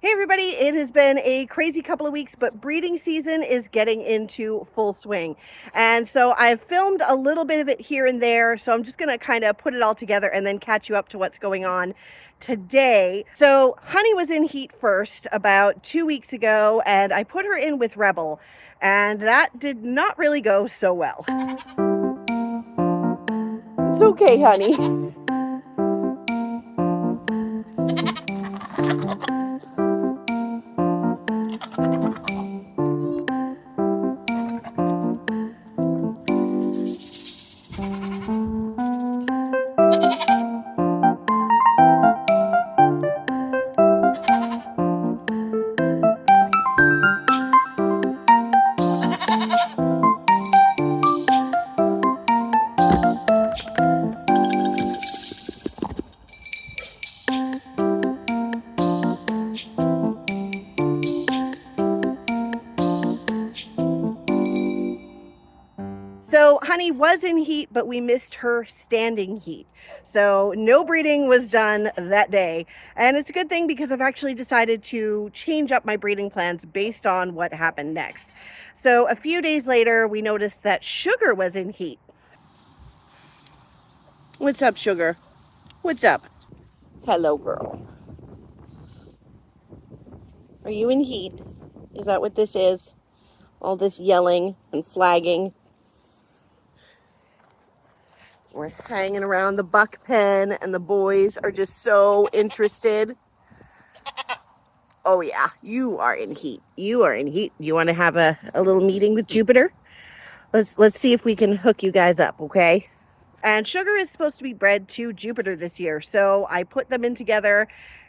Hey everybody, it has been a crazy couple of weeks, but breeding season is getting into full swing. And so I've filmed a little bit of it here and there, so I'm just going to kind of put it all together and then catch you up to what's going on today. So Honey was in heat first about 2 weeks ago, and I put her in with Rebel, and that did not really go so well. It's okay, honey. So Honey was in heat, but we missed her standing heat. So no breeding was done that day. And it's a good thing because I've actually decided to change up my breeding plans based on what happened next. So a few days later, we noticed that Sugar was in heat. What's up, Sugar? What's up? Hello, girl. Are you in heat? Is that what this is? All this yelling and flagging. We're hanging around the buck pen and the boys are just so interested. Oh yeah, you are in heat. You are in heat. Do you want to have a little meeting with Jupiter? Let's see if we can hook you guys up, okay? And Sugar is supposed to be bred to Jupiter this year, so I put them in together,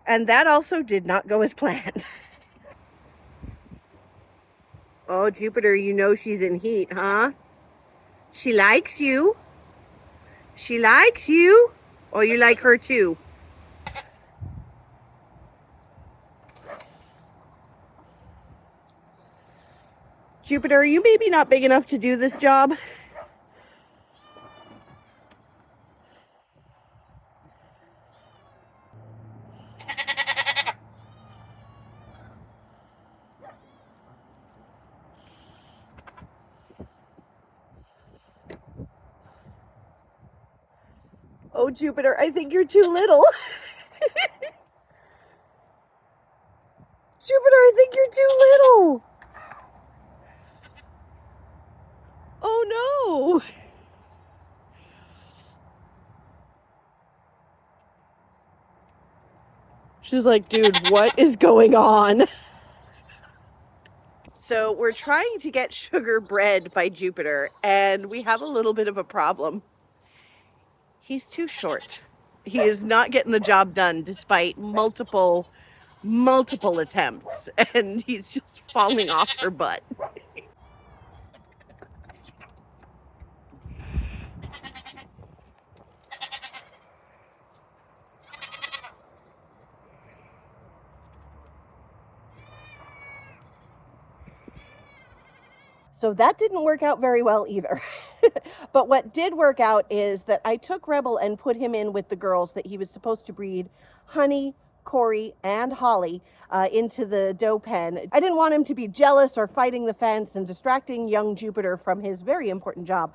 and that also did not go as planned. Oh, Jupiter, you know she's in heat, huh? She likes you. She likes you. Oh, you like her too. Jupiter, are you maybe not big enough to do this job? Oh, Jupiter, I think you're too little. Jupiter, I think you're too little. Oh no. She's like, dude, what is going on? So we're trying to get Sugar bred by Jupiter, and we have a little bit of a problem. He's too short. He is not getting the job done despite multiple attempts, and he's just falling off her butt. So that didn't work out very well either. But what did work out is that I took Rebel and put him in with the girls that he was supposed to breed Honey, Corey, and Holly into the doe pen. I didn't want him to be jealous or fighting the fence and distracting young Jupiter from his very important job.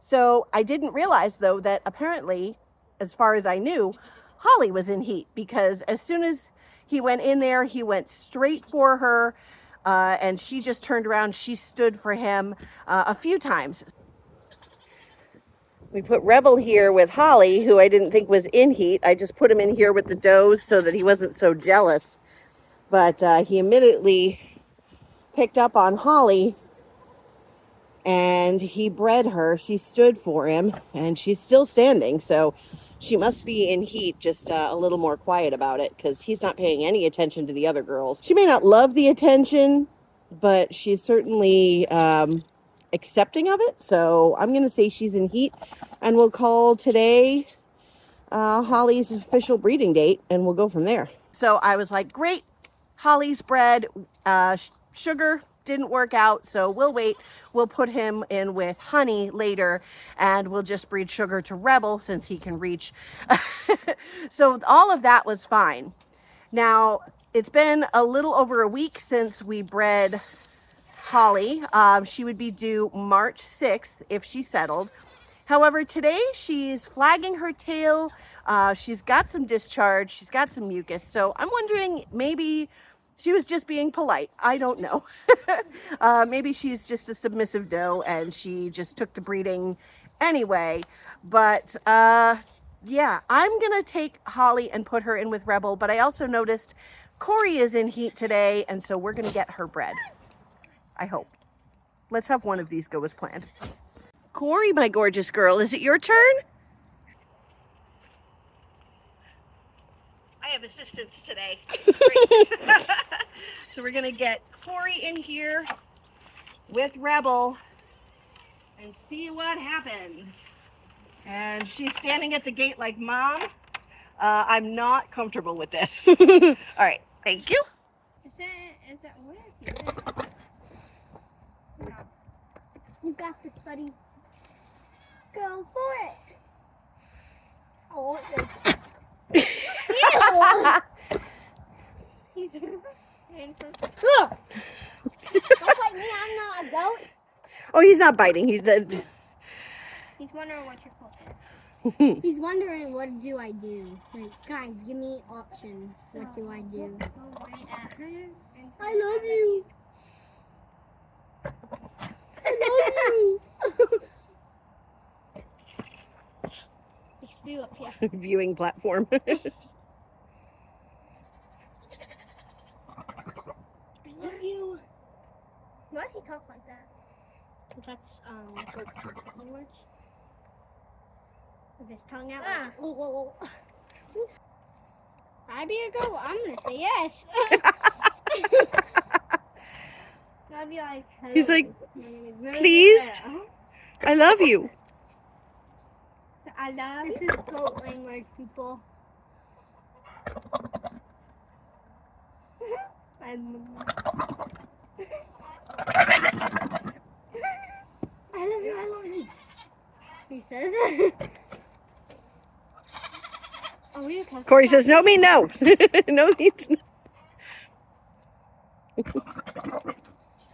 So I didn't realize, though, that apparently, as far as I knew, Holly was in heat, because as soon as he went in there, he went straight for her. And she just turned around. She stood for him a few times. We put Rebel here with Holly, who I didn't think was in heat. I just put him in here with the does so that he wasn't so jealous. But he immediately picked up on Holly, and he bred her. She stood for him, and she's still standing. So she must be in heat, just a little more quiet about it, because he's not paying any attention to the other girls. She may not love the attention, but she's certainly accepting of it. So I'm going to say she's in heat, and we'll call today Holly's official breeding date, and we'll go from there. So I was like, great, Holly's bred. Sugar didn't work out, so we'll wait. We'll put him in with Honey later, and we'll just breed Sugar to Rebel since he can reach. So all of that was fine. Now, It's been a little over a week since we bred Holly. She would be due March 6th if she settled. However, today she's flagging her tail. She's got some discharge. She's got some mucus. So I'm wondering, maybe she was just being polite. I don't know. Maybe she's just a submissive doe and she just took the breeding anyway. But yeah, I'm going to take Holly and put her in with Rebel. But I also noticed Corey is in heat today, and so we're going to get her bred. I hope. Let's have one of these go as planned. Corey, my gorgeous girl, is it your turn? I have assistance today. So we're gonna get Corey in here with Rebel and see what happens. And she's standing at the gate like, Mom, I'm not comfortable with this. All right, thank you. Is that where is he? No. You got this, buddy. Go for it. Oh, don't bite me, I'm not a goat. Oh, he's not biting. He's wondering what you're cooking. He's wondering what do I do. Like, guys, give me options. What do I do? I love you. I love you. Let's view up here. viewing platform. I love you. Why does he talk like that? That's language. With his tongue out. I be a goat. I'm gonna say yes. I'd be like, hello. He's like, please, I love you. I love you. This is goat language, people. I love you, I love you. He says it. Corey says, no, me, no. No, he's not.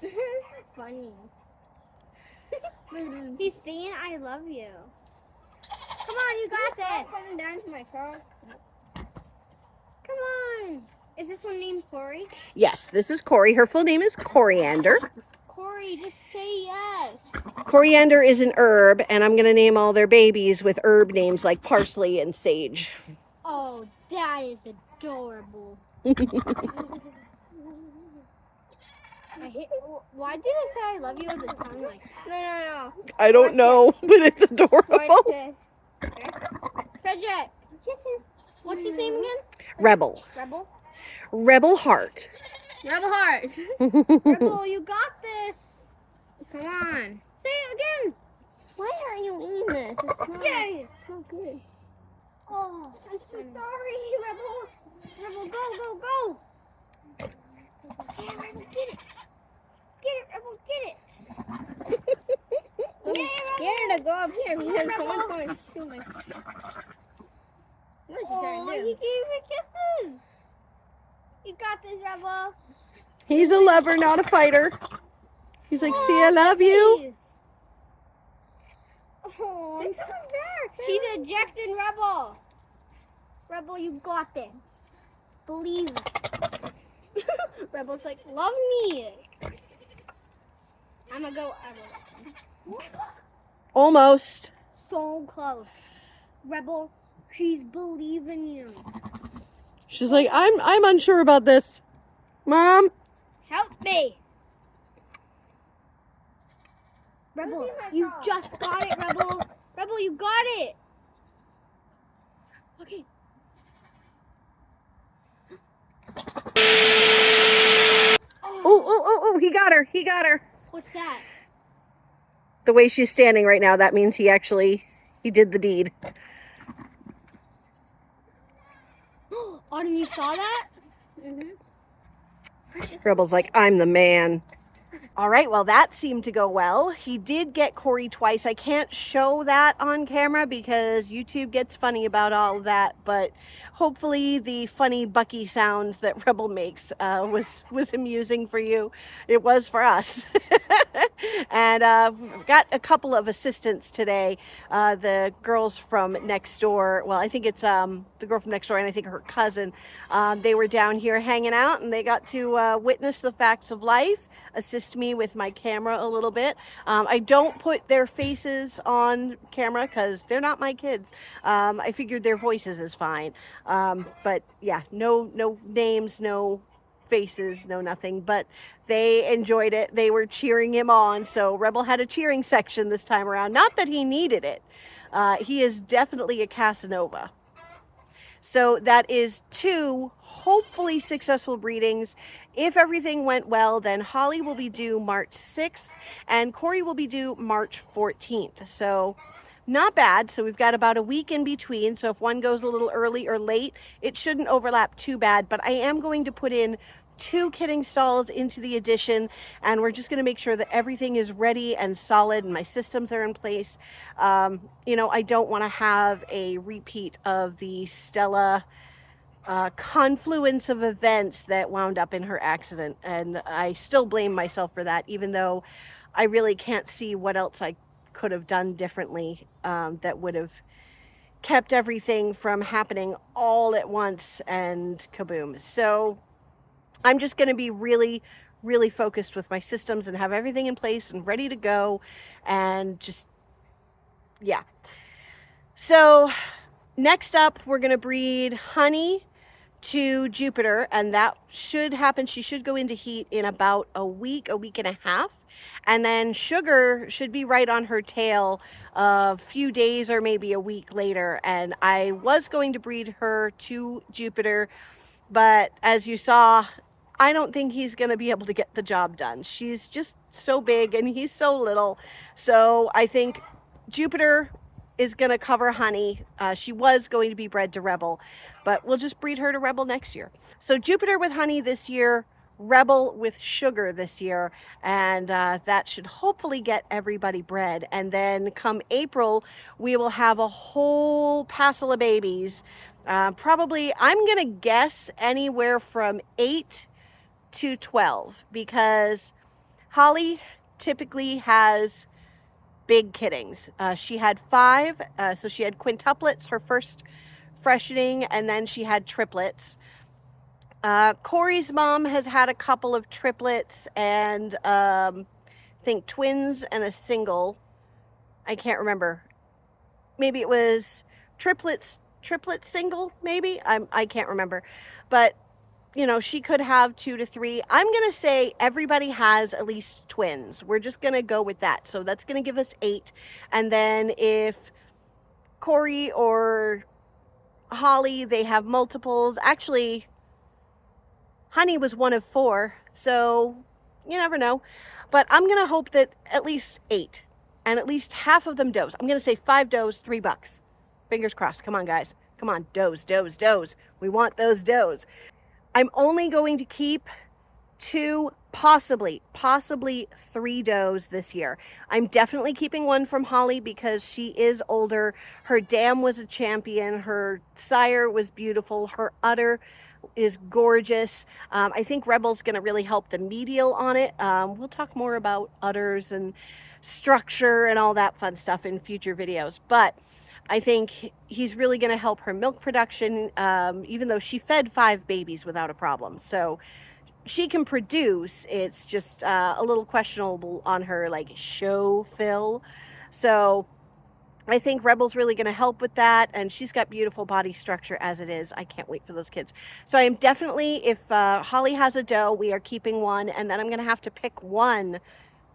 This is funny. He's saying, I love you. Come on, you got this. Coming down to my car. Come on. Is this one named Corey? Yes, this is Corey. Her full name is Coriander. Corey, just say yes. Coriander is an herb, and I'm going to name all their babies with herb names like parsley and sage. Oh, that is adorable. Why did it say I love you with a tongue like that? No. I don't know, but it's adorable. What's this? Frederick. What's his name again? Rebel. Rebel? Rebel Heart. Rebel Heart. Rebel, you got this. Come on. Say it again. Why aren't you eating this? It's not good. Oh, I'm so sorry, Rebel. Rebel, go. Yeah, Rebel, get it. Get it, Rebel, get it. Yeah, Rebel. Get her to go up here because someone's going to shoot my... What is she trying to do? He gave me kisses. You got this, Rebel. He's a lover, not a fighter. He's like, see, I love you. Oh, I'm so embarrassed. She's ejecting Rebel. Rebel, you got this. Believe. Rebel's like, love me. I'm gonna go. Almost. So close. Rebel, she's believing you. She's like, I'm unsure about this. Mom. Help me. Rebel, you just got it, Rebel. Rebel, you got it. Okay. Oh, he got her. What's that? The way she's standing right now, that means he did the deed. Autumn, you saw that? Rebel's like, I'm the man. All right, well, that seemed to go well. He did get Corey twice. I can't show that on camera because YouTube gets funny about all of that, but hopefully the funny Bucky sounds that Rebel makes was amusing for you. It was for us. And got a couple of assistants today. The girls from next door, well, I think it's the girl from next door and I think her cousin, they were down here hanging out and they got to witness the facts of life, assist me with my camera a little bit. I don't put their faces on camera because they're not my kids. I figured their voices is fine. But yeah, no names, no faces, no nothing, but they enjoyed it. They were cheering him on. So Rebel had a cheering section this time around. Not that he needed it. He is definitely a Casanova. So that is 2 hopefully successful breedings. If everything went well, then Holly will be due March 6th and Corey will be due March 14th. So not bad. So we've got about a week in between. So if one goes a little early or late, it shouldn't overlap too bad. But I am going to put in 2 kidding stalls into the addition, and we're just going to make sure that everything is ready and solid and my systems are in place. You know, I don't want to have a repeat of the Stella confluence of events that wound up in her accident, and I still blame myself for that, even though I really can't see what else I could have done differently that would have kept everything from happening all at once and kaboom. So I'm just going to be really focused with my systems and have everything in place and ready to go, and just, yeah. So next up, we're going to breed Honey to Jupiter, and that should happen. She should go into heat in about a week and a half. And then Sugar should be right on her tail a few days or maybe a week later. And I was going to breed her to Jupiter, but as you saw, I don't think he's going to be able to get the job done. She's just so big and he's so little. So I think Jupiter is going to cover Honey. She was going to be bred to Rebel, but we'll just breed her to Rebel next year. So Jupiter with Honey this year, Rebel with Sugar this year, and that should hopefully get everybody bred. And then come April, we will have a whole passel of babies. Probably, I'm going to guess anywhere from 8 to 12, because Holly typically has big kiddings. She had 5, so she had quintuplets her first freshening, and then she had triplets. Corey's mom has had a couple of triplets and I think twins and a single. I can't remember. Maybe it was triplet single, maybe. I can't remember. But you know, she could have 2 to 3. I'm going to say everybody has at least twins. We're just going to go with that. So that's going to give us 8. And then if Corey or Holly, they have multiples. Actually, Honey was one of 4. So you never know. But I'm going to hope that at least 8. And at least half of them does. I'm going to say 5 does, $3. Fingers crossed. Come on, guys. Come on. Does. We want those does. I'm only going to keep 2, possibly 3 does this year. I'm definitely keeping 1 from Holly because she is older. Her dam was a champion. Her sire was beautiful. Her udder is gorgeous. I think Rebel's going to really help the medial on it. We'll talk more about udders and structure and all that fun stuff in future videos. But I think he's really going to help her milk production, even though she fed 5 babies without a problem. So she can produce. It's just a little questionable on her, like, show fill. So I think Rebel's really going to help with that. And she's got beautiful body structure as it is. I can't wait for those kids. So I am definitely, if Holly has a doe, we are keeping 1. And then I'm going to have to pick 1,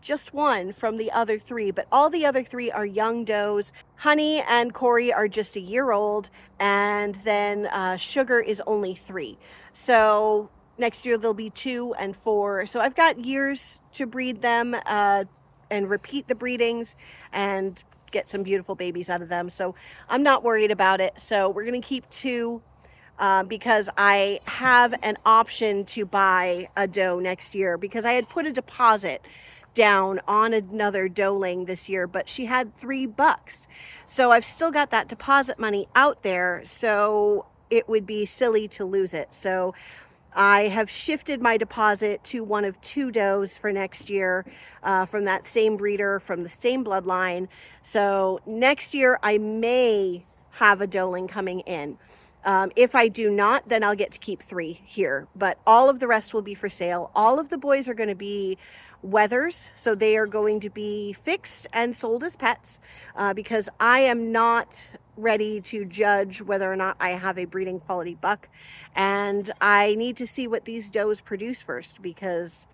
just 1 from the other 3, but all the other 3 are young does. Honey and Corey are just a year old, and then Sugar is only 3. So next year there'll be 2 and 4. So I've got years to breed them and repeat the breedings and get some beautiful babies out of them. So I'm not worried about it. So we're going to keep 2. because I have an option to buy a doe next year, because I had put a deposit down on another doeling this year, but she had 3 bucks. So I've still got that deposit money out there, so it would be silly to lose it. So I have shifted my deposit to one of 2 does for next year, from that same breeder, from the same bloodline. So next year I may have a doeling coming in. If I do not, then I'll get to keep 3 here, but all of the rest will be for sale. All of the boys are going to be wethers, so they are going to be fixed and sold as pets, because I am not ready to judge whether or not I have a breeding quality buck, and I need to see what these does produce first, because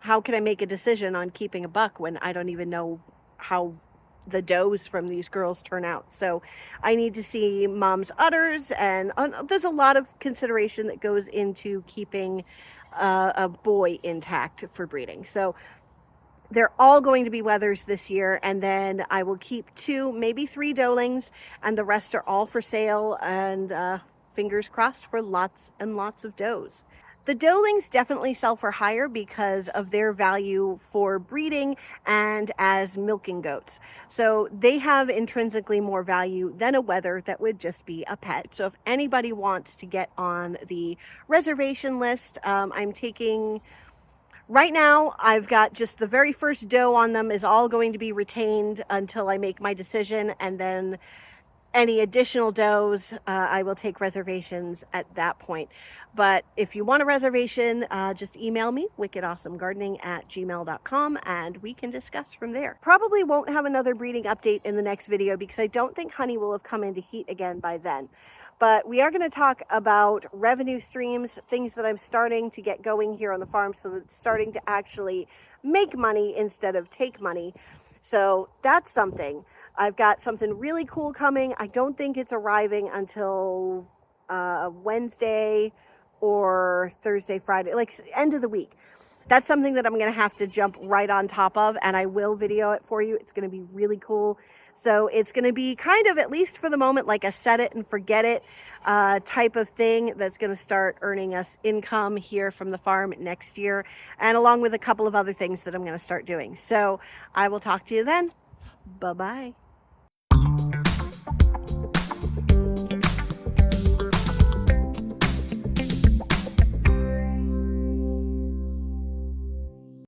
how can I make a decision on keeping a buck when I don't even know how the does from these girls turn out? So I need to see mom's udders, and there's a lot of consideration that goes into keeping a boy intact for breeding. So they're all going to be wethers this year, and then I will keep 2, maybe 3 doelings, and the rest are all for sale, and fingers crossed for lots and lots of does. The doelings definitely sell for higher because of their value for breeding and as milking goats. So they have intrinsically more value than a wether that would just be a pet. So if anybody wants to get on the reservation list, I'm taking... Right now, I've got just the very first doe on them is all going to be retained until I make my decision, and then any additional does, I will take reservations at that point. But if you want a reservation, just email me, wickedawesomegardening@gmail.com, and we can discuss from there. Probably won't have another breeding update in the next video because I don't think honey will have come into heat again by then. But we are going to talk about revenue streams, things that I'm starting to get going here on the farm, so that it's starting to actually make money instead of take money. So that's something. I've got something really cool coming. I don't think it's arriving until Wednesday or Thursday, Friday, like end of the week. That's something that I'm going to have to jump right on top of, and I will video it for you. It's going to be really cool. So it's going to be kind of, at least for the moment, like a set it and forget it type of thing that's going to start earning us income here from the farm next year, and along with a couple of other things that I'm going to start doing. So I will talk to you then. Bye-bye.